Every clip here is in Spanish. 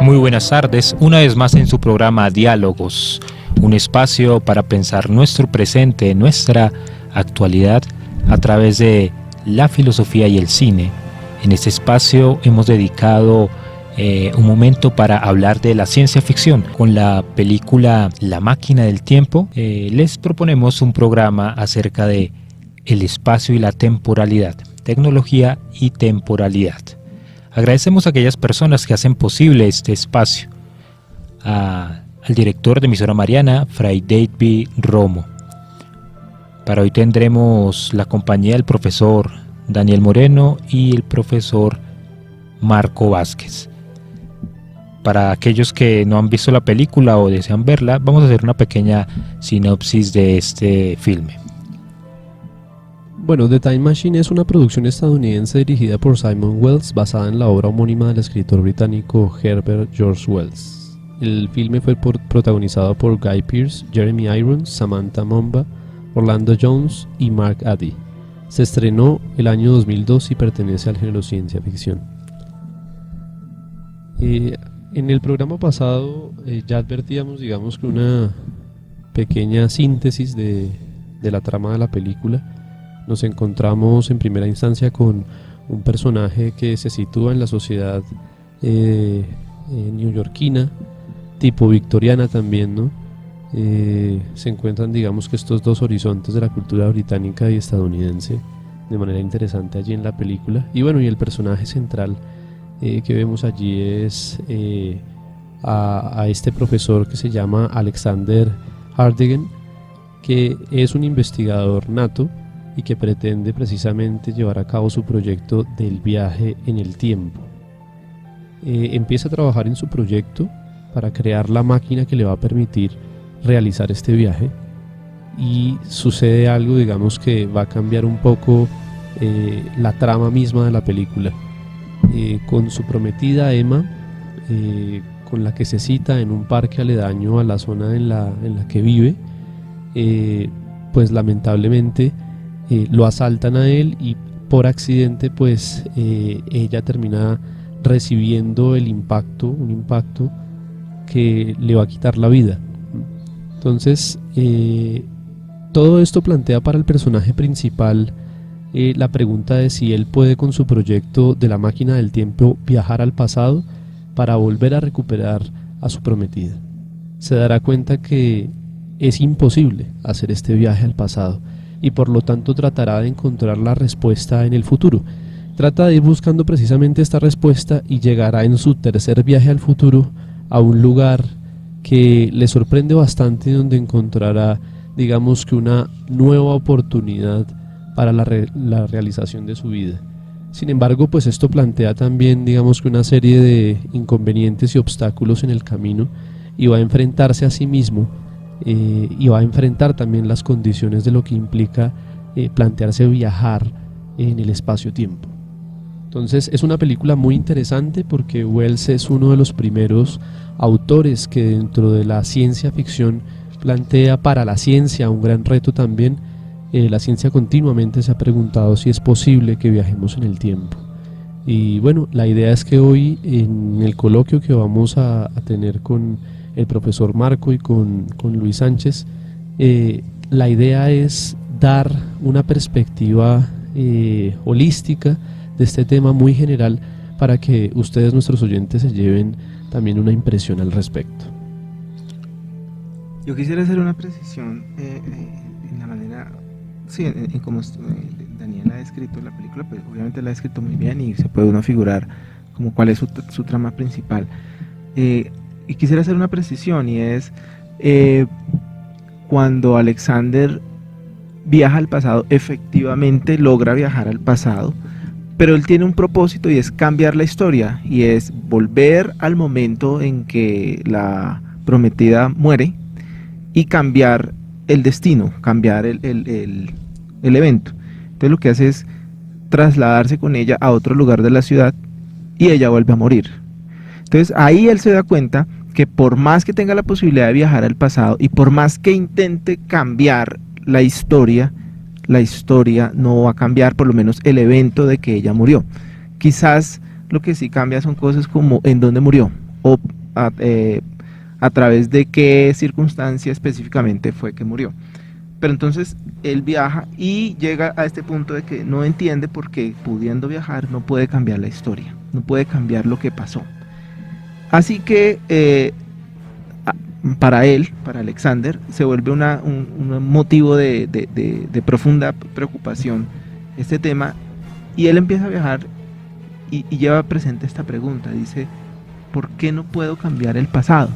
Muy buenas tardes, una vez más en su programa Diálogos, un espacio para pensar nuestro presente, nuestra actualidad a través de la filosofía y el cine. En este espacio hemos dedicado un momento para hablar de la ciencia ficción. Con la película La máquina del tiempo les proponemos un programa acerca de el espacio y la temporalidad, tecnología y temporalidad. Agradecemos a aquellas personas que hacen posible este espacio, al director de emisora Mariana, Fray David Romo. Para hoy tendremos la compañía del profesor Daniel Moreno y el profesor Marco Vázquez. Para aquellos que no han visto la película o desean verla, vamos a hacer una pequeña sinopsis de este filme. Bueno, The Time Machine es una producción estadounidense dirigida por Simon Wells, basada en la obra homónima del escritor británico Herbert George Wells. El filme fue protagonizado por Guy Pearce, Jeremy Irons, Samantha Momba, Orlando Jones y Mark Addy. Se estrenó el año 2002 y pertenece al género ciencia ficción. En el programa pasado ya advertíamos, digamos, que una pequeña síntesis de la trama de la película. Nos encontramos en primera instancia con un personaje que se sitúa en la sociedad neoyorquina, tipo victoriana también, ¿no? Se encuentran, digamos, que estos dos horizontes de la cultura británica y estadounidense de manera interesante allí en la película. Y bueno, y el personaje central que vemos allí es a este profesor que se llama Alexander Hardegen, que es un investigador nato y que pretende precisamente llevar a cabo su proyecto del viaje en el tiempo. Empieza a trabajar en su proyecto para crear la máquina que le va a permitir realizar este viaje, y sucede algo, digamos, que va a cambiar un poco la trama misma de la película. Con su prometida Emma, con la que se cita en un parque aledaño a la zona en la que vive, pues lamentablemente lo asaltan a él, y por accidente pues ella termina recibiendo un impacto que le va a quitar la vida. Entonces todo esto plantea para el personaje principal la pregunta de si él puede, con su proyecto de la máquina del tiempo, viajar al pasado para volver a recuperar a su prometida. Se dará cuenta que es imposible hacer este viaje al pasado, y por lo tanto tratará de encontrar la respuesta en el futuro. Trata de ir buscando precisamente esta respuesta, y llegará en su tercer viaje al futuro a un lugar que le sorprende bastante, donde encontrará, digamos, que una nueva oportunidad para la realización de su vida. Sin embargo, pues esto plantea también, digamos, que una serie de inconvenientes y obstáculos en el camino, y va a enfrentarse a sí mismo y va a enfrentar también las condiciones de lo que implica plantearse viajar en el espacio-tiempo. Entonces es una película muy interesante, porque Wells es uno de los primeros autores que dentro de la ciencia ficción plantea para la ciencia un gran reto también. La ciencia continuamente se ha preguntado si es posible que viajemos en el tiempo. Y bueno, la idea es que hoy, en el coloquio que vamos a tener con el profesor Marco y con Luis Sánchez, la idea es dar una perspectiva holística de este tema muy general, para que ustedes, nuestros oyentes, se lleven también una impresión al respecto. Yo quisiera hacer una precisión en la manera, sí, en cómo Daniel ha escrito la película. Pues obviamente la ha escrito muy bien, y se puede uno figurar como cuál es su trama principal. Y quisiera hacer una precisión, y es cuando Alexander viaja al pasado, efectivamente logra viajar al pasado, pero él tiene un propósito, y es cambiar la historia, y es volver al momento en que la prometida muere y cambiar el destino, cambiar el evento. Entonces lo que hace es trasladarse con ella a otro lugar de la ciudad, y ella vuelve a morir. Entonces ahí él se da cuenta que por más que tenga la posibilidad de viajar al pasado, y por más que intente cambiar la historia no va a cambiar, por lo menos el evento de que ella murió. Quizás lo que sí cambia son cosas como en dónde murió, o a través de qué circunstancia específicamente fue que murió. Pero entonces él viaja y llega a este punto de que no entiende por qué, pudiendo viajar, no puede cambiar la historia, no puede cambiar lo que pasó. Así que para él, para Alexander, se vuelve un motivo de profunda preocupación este tema, y él empieza a viajar y lleva presente esta pregunta. Dice, ¿por qué no puedo cambiar el pasado?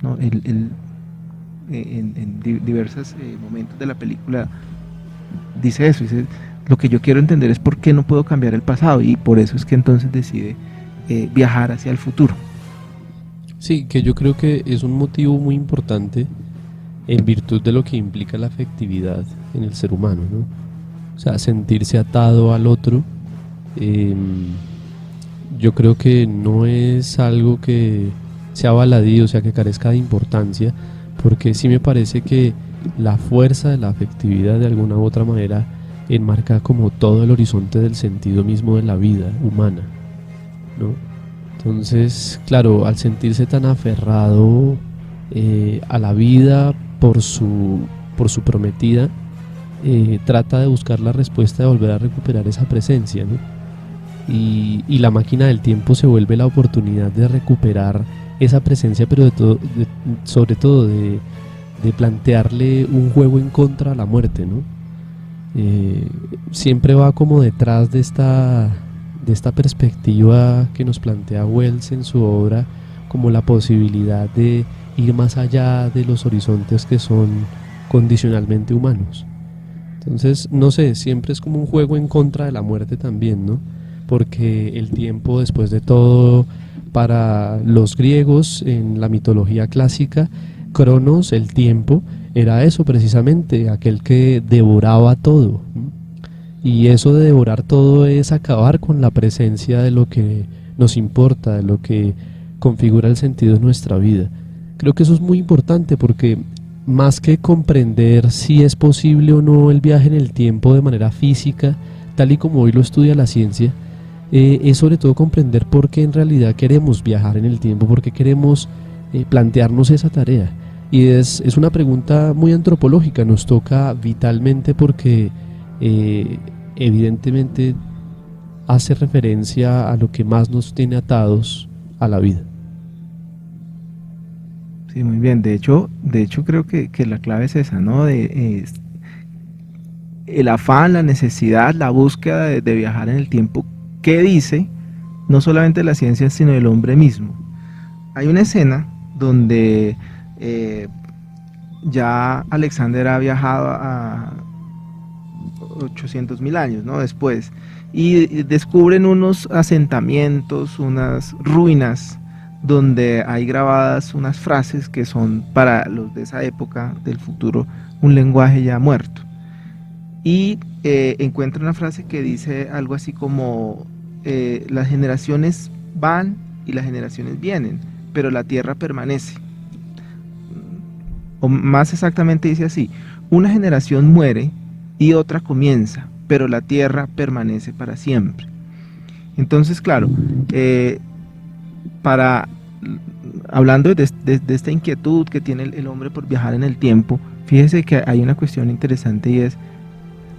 ¿No? En diversos momentos de la película dice eso, dice, lo que yo quiero entender es por qué no puedo cambiar el pasado, y por eso es que entonces decide viajar hacia el futuro. Sí, que yo creo que es un motivo muy importante en virtud de lo que implica la afectividad en el ser humano, ¿no? O sea, sentirse atado al otro, yo creo que no es algo que sea baladí, o sea, que carezca de importancia, porque sí me parece que la fuerza de la afectividad de alguna u otra manera enmarca como todo el horizonte del sentido mismo de la vida humana, ¿no? Entonces, claro, al sentirse tan aferrado a la vida por su prometida, trata de buscar la respuesta de volver a recuperar esa presencia, ¿no? Y la máquina del tiempo se vuelve la oportunidad de recuperar esa presencia, pero sobre todo de plantearle un juego en contra a la muerte, ¿no? Siempre va como detrás de esta perspectiva que nos plantea Wells en su obra, como la posibilidad de ir más allá de los horizontes que son condicionalmente humanos. Entonces, no sé, siempre es como un juego en contra de la muerte también, ¿no? Porque el tiempo, después de todo, para los griegos en la mitología clásica, Cronos, el tiempo, era eso precisamente, aquel que devoraba todo, ¿no? Y eso de devorar todo es acabar con la presencia de lo que nos importa, de lo que configura el sentido de nuestra vida. Creo que eso es muy importante, porque más que comprender si es posible o no el viaje en el tiempo de manera física, tal y como hoy lo estudia la ciencia, es sobre todo comprender por qué en realidad queremos viajar en el tiempo, por qué queremos plantearnos esa tarea. Y es una pregunta muy antropológica, nos toca vitalmente porque evidentemente hace referencia a lo que más nos tiene atados a la vida. Sí, muy bien. De hecho creo que la clave es esa, ¿no? El afán, la necesidad, la búsqueda de viajar en el tiempo. ¿Qué dice? No solamente la ciencia, sino el hombre mismo. Hay una escena donde ya Alexander ha viajado a 800.000 años, ¿no? Después, y descubren unos asentamientos, unas ruinas, donde hay grabadas unas frases que son para los de esa época del futuro un lenguaje ya muerto. Y encuentra una frase que dice algo así como las generaciones van y las generaciones vienen, pero la tierra permanece. O más exactamente dice así: una generación muere y otra comienza, pero la tierra permanece para siempre. Entonces, claro, hablando de esta inquietud que tiene el hombre por viajar en el tiempo, fíjese que hay una cuestión interesante, y es: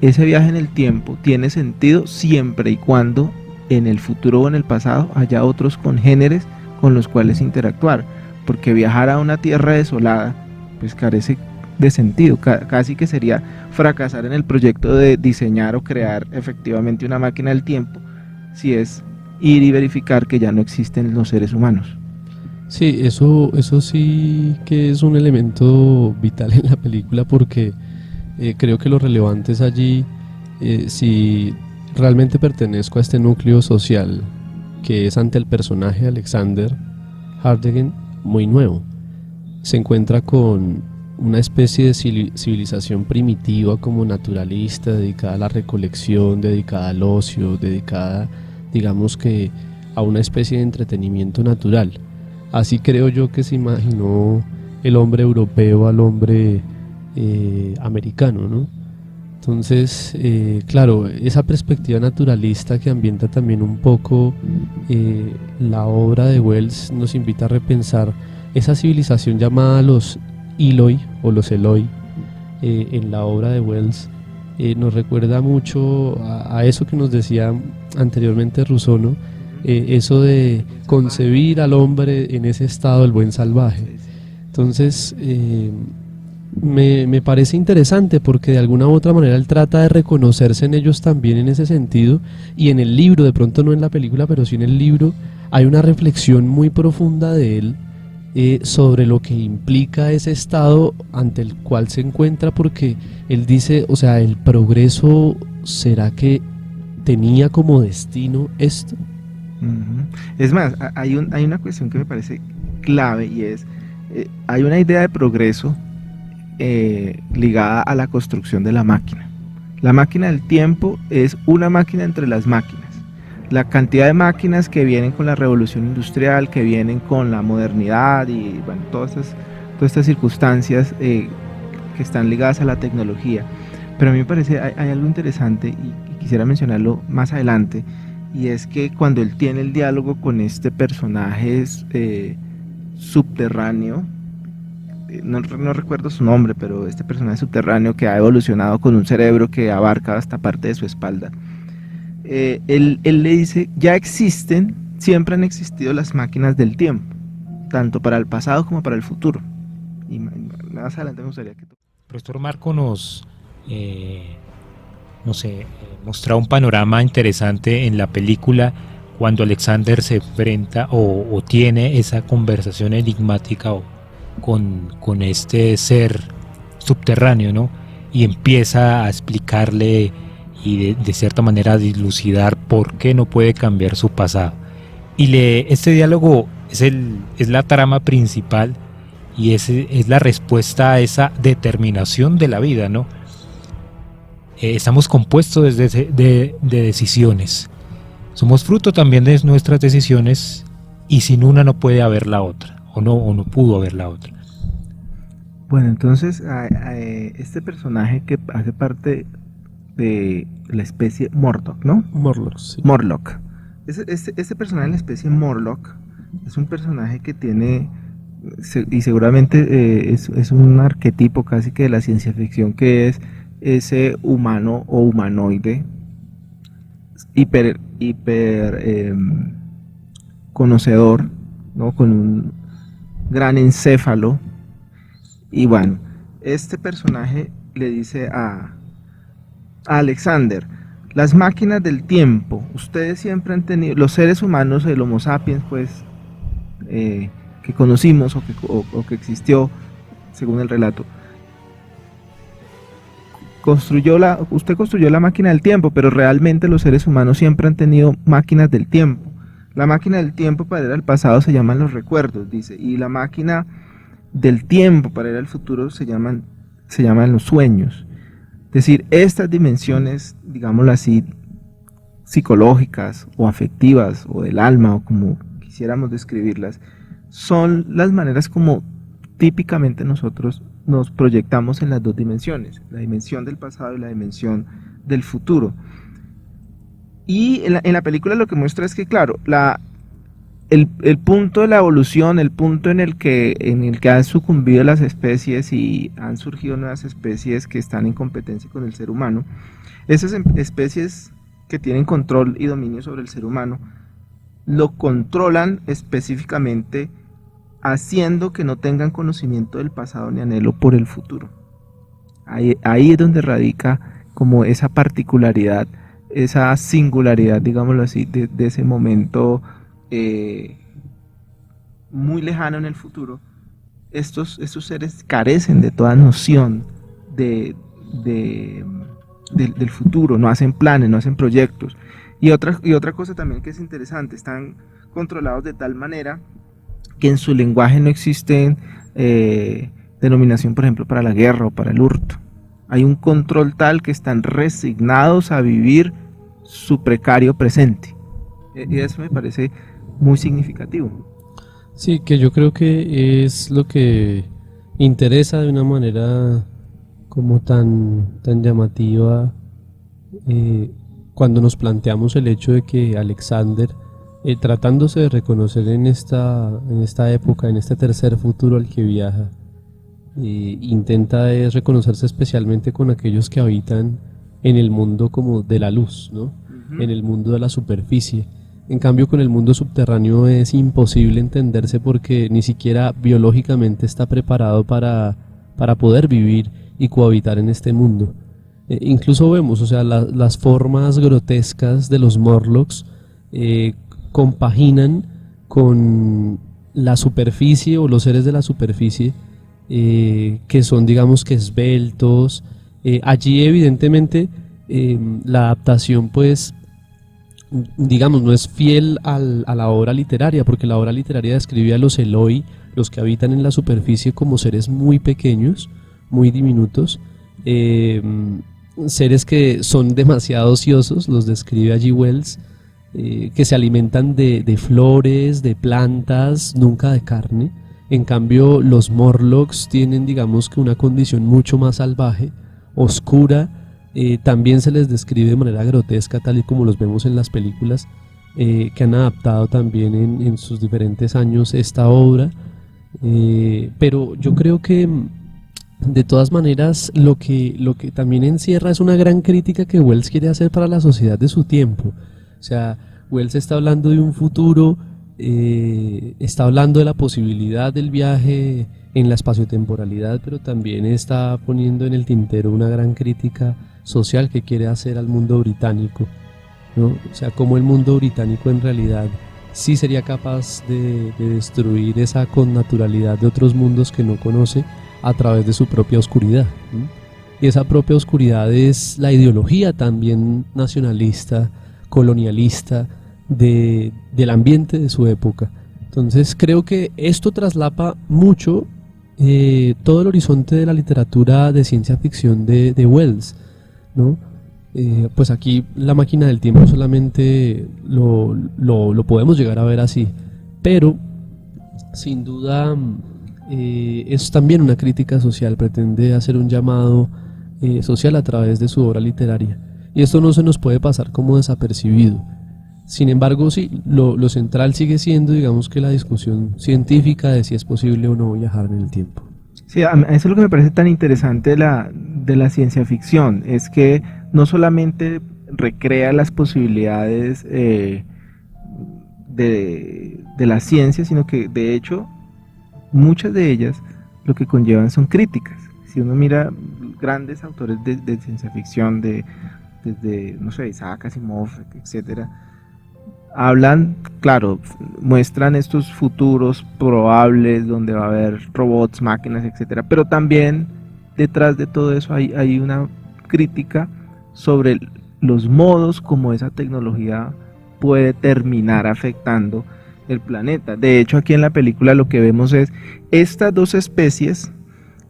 ese viaje en el tiempo tiene sentido siempre y cuando en el futuro o en el pasado haya otros congéneres con los cuales interactuar, porque viajar a una tierra desolada pues carece de sentido, casi que sería fracasar en el proyecto de diseñar o crear efectivamente una máquina del tiempo, si es ir y verificar que ya no existen los seres humanos. Sí, eso sí que es un elemento vital en la película, porque creo que lo relevante es allí si realmente pertenezco a este núcleo social que es ante el personaje Alexander Hardegen muy nuevo. Se encuentra con una especie de civilización primitiva como naturalista, dedicada a la recolección, dedicada al ocio, dedicada, digamos que, a una especie de entretenimiento natural. Así creo yo que se imaginó el hombre europeo al hombre americano, ¿no? Entonces, claro, esa perspectiva naturalista que ambienta también un poco la obra de Wells nos invita a repensar esa civilización llamada los Eloi o los Eloi en la obra de Wells. Nos recuerda mucho a eso que nos decía anteriormente Rousseau, ¿no? Eso de concebir al hombre en ese estado del buen salvaje. Entonces, me parece interesante porque de alguna u otra manera él trata de reconocerse en ellos también en ese sentido, y en el libro, de pronto no en la película, pero sí en el libro, hay una reflexión muy profunda de él sobre lo que implica ese estado ante el cual se encuentra, porque él dice, o sea, el progreso, ¿será que tenía como destino esto? Es más, hay una cuestión que me parece clave, y es, hay una idea de progreso ligada a la construcción de la máquina. La máquina del tiempo es una máquina entre las máquinas. La cantidad de máquinas que vienen con la revolución industrial, que vienen con la modernidad y bueno, todas estas circunstancias que están ligadas a la tecnología. Pero a mí me parece, hay algo interesante y quisiera mencionarlo más adelante, y es que cuando él tiene el diálogo con este personaje subterráneo, no recuerdo su nombre, pero este personaje subterráneo que ha evolucionado con un cerebro que abarca hasta parte de su espalda, él le dice, ya existen, siempre han existido las máquinas del tiempo, tanto para el pasado como para el futuro. Y más adelante me gustaría que tú... Profesor Marco nos mostraba un panorama interesante en la película cuando Alexander se enfrenta o tiene esa conversación enigmática con este ser subterráneo, ¿no? Y empieza a explicarle y de cierta manera a dilucidar por qué no puede cambiar su pasado. Y este diálogo es la trama principal y es la respuesta a esa determinación de la vida, ¿no? Estamos compuestos de decisiones. Somos fruto también de nuestras decisiones, y sin una no puede haber la otra. O no pudo haber la otra. Bueno, entonces este personaje que hace parte de la especie Morlock, ¿no? Morlock, sí. Morlock. Este personaje de la especie Morlock es un personaje que tiene, y seguramente es un arquetipo casi que de la ciencia ficción, que es ese humano o humanoide hiper conocedor, ¿no? Con un gran encéfalo. Y bueno, este personaje le dice a Alexander, las máquinas del tiempo, ustedes siempre han tenido, los seres humanos, el Homo sapiens, pues, que conocimos o que existió, según el relato, usted construyó la máquina del tiempo, pero realmente los seres humanos siempre han tenido máquinas del tiempo. La máquina del tiempo para ir al pasado se llaman los recuerdos, dice, y la máquina del tiempo para ir al futuro se llaman los sueños. Es decir, estas dimensiones, digámoslo así, psicológicas o afectivas o del alma, o como quisiéramos describirlas, son las maneras como típicamente nosotros nos proyectamos en las dos dimensiones, la dimensión del pasado y la dimensión del futuro. Y en la película lo que muestra es que, claro, el punto de la evolución, el punto en el que han sucumbido las especies y han surgido nuevas especies que están en competencia con el ser humano, esas especies que tienen control y dominio sobre el ser humano, lo controlan específicamente haciendo que no tengan conocimiento del pasado ni anhelo por el futuro. Ahí es donde radica como esa particularidad, esa singularidad, digámoslo así, de ese momento muy lejano en el futuro. Estos seres carecen de toda noción del futuro, no hacen planes, no hacen proyectos. Y otra cosa también que es interesante, están controlados de tal manera que en su lenguaje no existe denominación, por ejemplo, para la guerra o para el hurto. Hay un control tal que están resignados a vivir su precario presente. Y eso me parece muy significativo. Sí, que yo creo que es lo que interesa de una manera como tan llamativa cuando nos planteamos el hecho de que Alexander, tratándose de reconocer en esta época, en este tercer futuro al que viaja, intenta reconocerse especialmente con aquellos que habitan en el mundo como de la luz, ¿no? En el mundo de la superficie. En cambio, con el mundo subterráneo es imposible entenderse porque ni siquiera biológicamente está preparado para poder vivir y cohabitar en este mundo. Incluso vemos, o sea, las formas grotescas de los Morlocks compaginan con la superficie o los seres de la superficie, que son, digamos, que esbeltos. Allí evidentemente la adaptación, pues, digamos, no es fiel a la obra literaria, porque la obra literaria describe a los Eloi, los que habitan en la superficie, como seres muy pequeños, muy diminutos, seres que son demasiado ociosos, los describe allí Wells, que se alimentan de flores, de plantas, nunca de carne. En cambio, los Morlocks tienen, digamos, que una condición mucho más salvaje, oscura. También se les describe de manera grotesca, tal y como los vemos en las películas que han adaptado también en sus diferentes años esta obra. Pero yo creo que de todas maneras lo que también encierra es una gran crítica que Wells quiere hacer para la sociedad de su tiempo. O sea, Wells está hablando de un futuro, está hablando de la posibilidad del viaje en la espaciotemporalidad, pero también está poniendo en el tintero una gran crítica social que quiere hacer al mundo británico, ¿no? O sea, cómo el mundo británico en realidad sí sería capaz de destruir esa connaturalidad de otros mundos que no conoce a través de su propia oscuridad, ¿no? Y esa propia oscuridad es la ideología también nacionalista, colonialista del ambiente de su época. Entonces creo que esto traslapa mucho todo el horizonte de la literatura de ciencia ficción de Wells, ¿no? Pues aquí La máquina del tiempo solamente lo podemos llegar a ver así, pero sin duda es también una crítica social, pretende hacer un llamado social a través de su obra literaria, y esto no se nos puede pasar como desapercibido. Sin embargo, sí, lo central sigue siendo, digamos, que la discusión científica de si es posible o no viajar en el tiempo. Sí, eso es lo que me parece tan interesante de la ciencia ficción, es que no solamente recrea las posibilidades de la ciencia, sino que de hecho muchas de ellas lo que conllevan son críticas. Si uno mira grandes autores de ciencia ficción, desde, no sé, Isaac Asimov, etcétera, hablan, claro, muestran estos futuros probables donde va a haber robots, máquinas, etcétera, pero también detrás de todo eso hay una crítica sobre los modos como esa tecnología puede terminar afectando el planeta. De hecho, aquí en la película lo que vemos es estas dos especies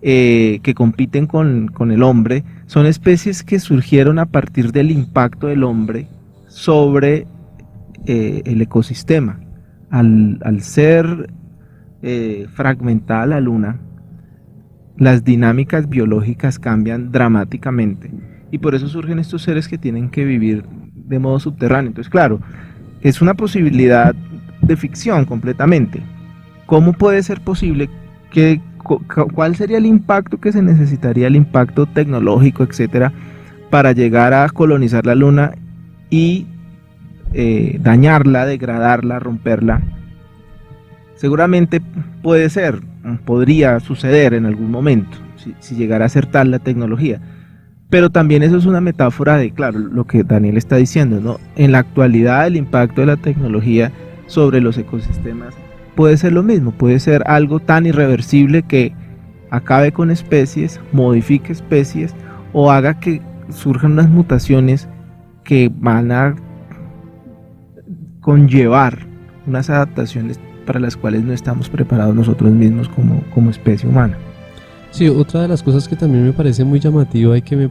que compiten con el hombre, son especies que surgieron a partir del impacto del hombre sobre el ecosistema. Al ser fragmentada la luna, las dinámicas biológicas cambian dramáticamente y por eso surgen estos seres que tienen que vivir de modo subterráneo. Entonces, claro, es una posibilidad de ficción completamente. ¿Cómo puede ser posible que cuál sería el impacto que se necesitaría, el impacto tecnológico, etcétera, para llegar a colonizar la luna y dañarla, degradarla, romperla? Seguramente podría suceder en algún momento, si llegara a ser tal la tecnología. Pero también eso es una metáfora de, claro, lo que Daniel está diciendo, ¿no? En la actualidad el impacto de la tecnología sobre los ecosistemas puede ser lo mismo, puede ser algo tan irreversible que acabe con especies, modifique especies o haga que surjan unas mutaciones que van a conllevar unas adaptaciones para las cuales no estamos preparados nosotros mismos como especie humana. Sí, otra de las cosas que también me parece muy llamativa y que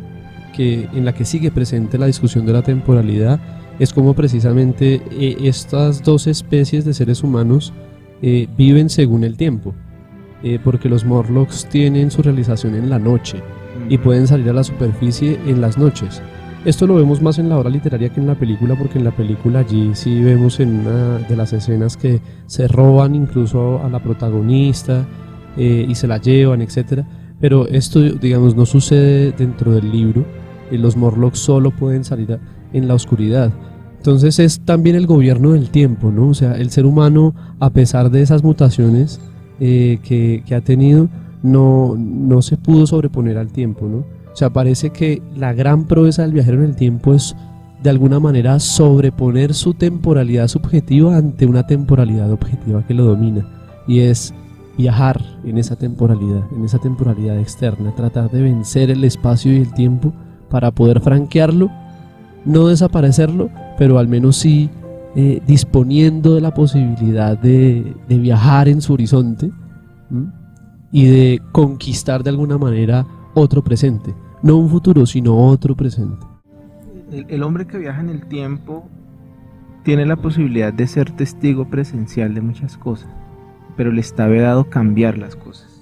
en la que sigue presente la discusión de la temporalidad es cómo precisamente estas dos especies de seres humanos viven según el tiempo, porque los Morlocks tienen su realización en la noche, y pueden salir a la superficie en las noches. Esto lo vemos más en la obra literaria que en la película, porque en la película allí sí vemos en una de las escenas que se roban incluso a la protagonista y se la llevan, etcétera. Pero esto, digamos, no sucede dentro del libro. Los Morlocks solo pueden salir en la oscuridad. Entonces es también el gobierno del tiempo, ¿no? O sea, el ser humano, a pesar de esas mutaciones que ha tenido, no se pudo sobreponer al tiempo, ¿no? O sea, parece que la gran proeza del viajero en el tiempo es, de alguna manera, sobreponer su temporalidad subjetiva ante una temporalidad objetiva que lo domina. Y es viajar en esa temporalidad externa, tratar de vencer el espacio y el tiempo para poder franquearlo, no desaparecerlo, pero al menos sí disponiendo de la posibilidad de viajar en su horizonte, ¿m? Y de conquistar de alguna manera otro presente, no un futuro, sino otro presente. El hombre que viaja en el tiempo tiene la posibilidad de ser testigo presencial de muchas cosas, pero le está vedado cambiar las cosas.